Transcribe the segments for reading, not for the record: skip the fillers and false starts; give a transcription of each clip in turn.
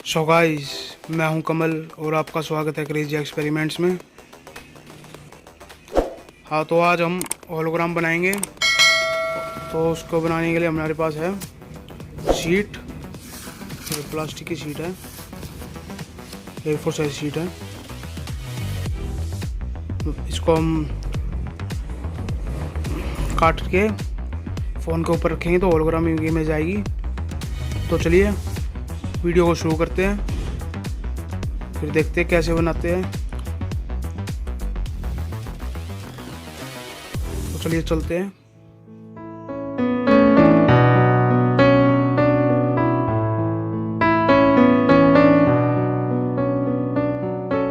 So guys, मैं हूं कमल और आपका स्वागत है क्रेजी एक्सपेरिमेंट्स में। हाँ, तो आज हम होलोग्राम बनाएंगे। तो उसको बनाने के लिए हमारे पास है शीट, ये प्लास्टिक की शीट है, A4 साइज शीट है। इसको हम काट के फ़ोन के ऊपर रखेंगे तो होलोग्राम इमेज आएगी। तो चलिए वीडियो को शुरू करते हैं, फिर देखते हैं कैसे बनाते हैं। तो चलिए चलते हैं।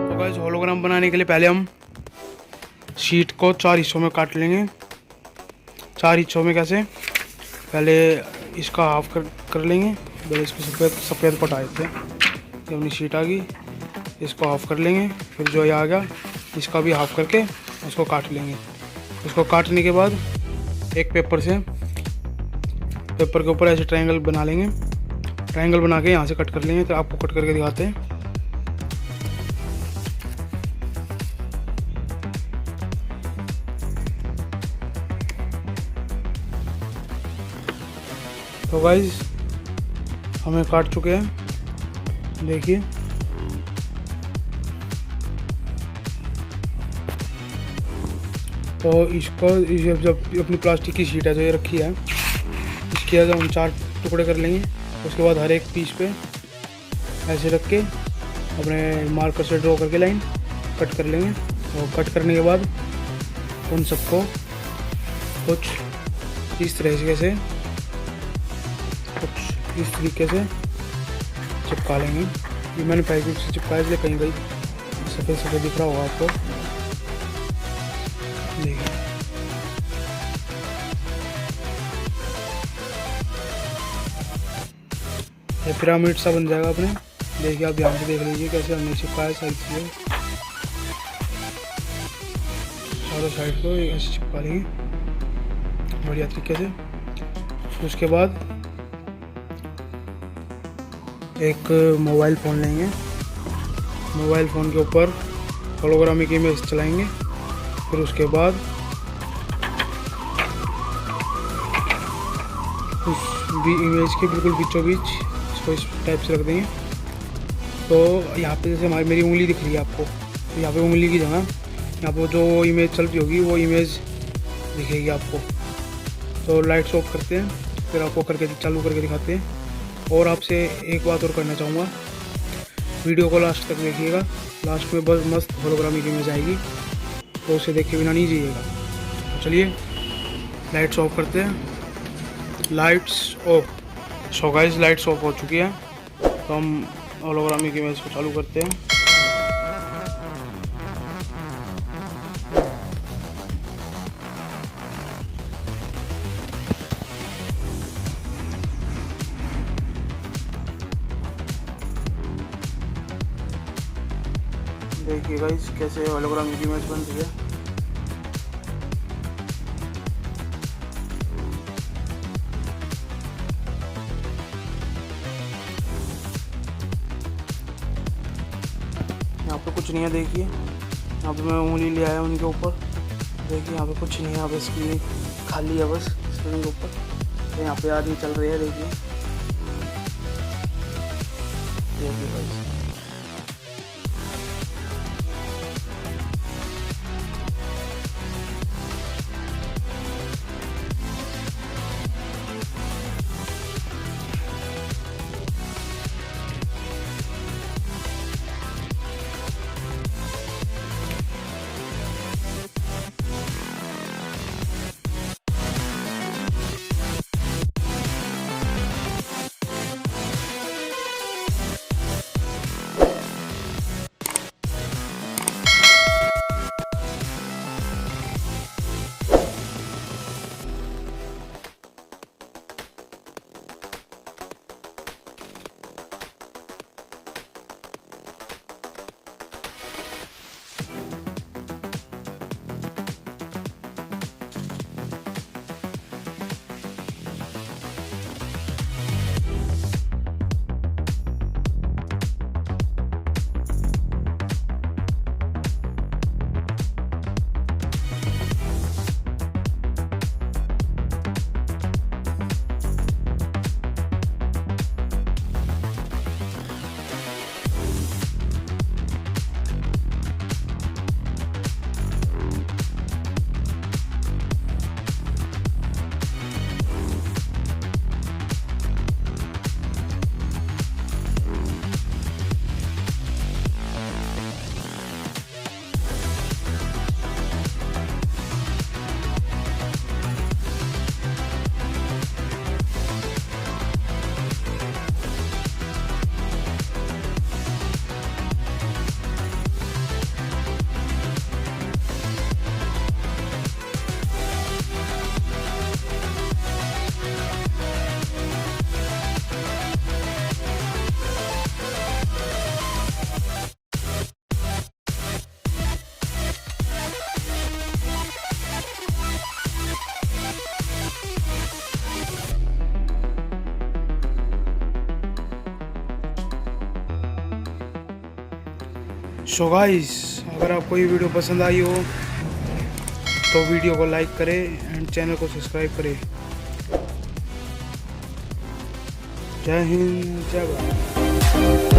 तो गाइस, होलोग्राम बनाने के लिए पहले हम शीट को 4 हिस्सों में काट लेंगे। 4 हिस्सों में कैसे? पहले इसका हाफ कर लेंगे। पहले इसको सफ़ेद पटा देते हैं। ये अपनी शीट आ गई, इसको हाफ कर लेंगे। फिर जो ये आ गया इसका भी हाफ करके उसको काट लेंगे। इसको काटने के बाद एक पेपर के ऊपर ऐसे ट्रायंगल बना लेंगे। ट्रायंगल बना के यहाँ से कट कर लेंगे। तो आपको कट करके दिखाते हैं। तो गाइस, हमें काट चुके हैं, देखिए। तो इसको जब अपनी प्लास्टिक की शीट है जो ये रखी है, इसके जब हम 4 टुकड़े कर लेंगे। उसके बाद हर एक पीस पे ऐसे रख के अपने मार्कर से ड्रॉ करके लाइन कट कर लेंगे। और कट करने के बाद उन सबको कुछ इस तरीके से चिपका लेंगे। ये मैंने पाइपिंग से चिपकाया, इसलिए कहीं सफ़ेद सफ़ेद दिख रहा होगा आपको। देखिए, ये पिरामिड सा बन जाएगा अपने। देखिए, आप ध्यान से देख लीजिए कैसे हमने चिपकाया साइड से। चारों साइड को ऐसे चिपका लेंगे बढ़िया तरीके से। उसके बाद एक मोबाइल फ़ोन लेंगे। मोबाइल फ़ोन के ऊपर होलोग्रामिक इमेज चलाएंगे। फिर उसके बाद उस इमेज के बिल्कुल बीचों बीच इसको इस टाइप से रख देंगे। तो यहाँ पे जैसे मेरी उंगली दिख रही है आपको, तो यहाँ पे उंगली की जगह यहाँ पर जो इमेज चल रही होगी वो इमेज दिखेगी आपको। तो लाइट्स ऑफ करते हैं, फिर आपको चालू करके दिखाते हैं। और आपसे एक बात और करना चाहूँगा, वीडियो को लास्ट तक देखिएगा। लास्ट में बस मस्त होलोग्रामिक इमेज आएगी, तो उसे देखे बिना नहीं जाइएगा। तो चलिए लाइट्स ऑफ करते हैं। Lights off. So guys, lights off हो चुकी है। तो हम होलोग्रामिक इमेज को चालू करते हैं। देखिए गाइस कैसे होलोग्रामिक इमेज बन रही है। यहाँ पे कुछ नहीं है, देखिए। यहाँ पे मैं उंगली ले आया उनके ऊपर। देखिए यहाँ पे कुछ नहीं है, यहाँ पे स्क्रीन खाली है बस स्क्रीन के ऊपर। तो यहाँ पे आदमी चल रही है, देखिए गाइस। सो गाइस, अगर आपको ये वीडियो पसंद आई हो तो वीडियो को लाइक करें एंड चैनल को सब्सक्राइब करें। जय हिंद, जय भारत।